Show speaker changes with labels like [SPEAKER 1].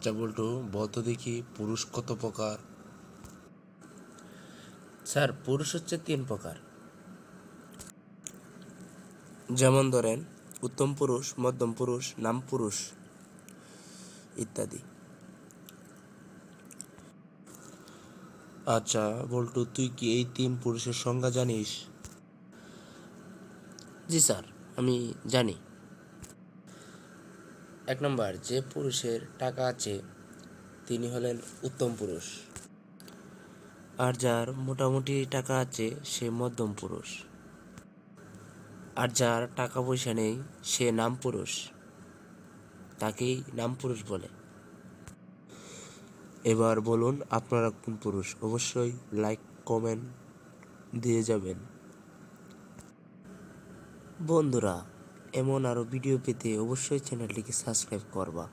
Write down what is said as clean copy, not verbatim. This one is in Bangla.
[SPEAKER 1] আচ্ছা বল্টু, বলতো দেখি পুরুষ কত প্রকার?
[SPEAKER 2] স্যার, পুরুষ হচ্ছে 3 প্রকার।
[SPEAKER 1] যেমন ধরেন উত্তম পুরুষ, মধ্যম পুরুষ, নাম পুরুষ ইত্যাদি। আচ্ছা বল্টু, তুই কি এই 3 পুরুষের সংজ্ঞা জানিস?
[SPEAKER 2] জি স্যার, আমি জানি। 1 নম্বর, যে পুরুষের টাকা আছে তিনি হলেন উত্তম পুরুষ।
[SPEAKER 1] আর যার মোটামুটি টাকা আছে সে মধ্যম পুরুষ। আর যার টাকা পয়সা নেই সে নাম পুরুষ, তাকেই নাম পুরুষ বলে। এবার বলুন আপনারা কোন পুরুষ? অবশ্যই লাইক কমেন্ট দিয়ে যাবেন। বন্ধুরা, এমন আরও ভিডিও পেতে অবশ্যই চ্যানেলটিকে সাবস্ক্রাইব করবা।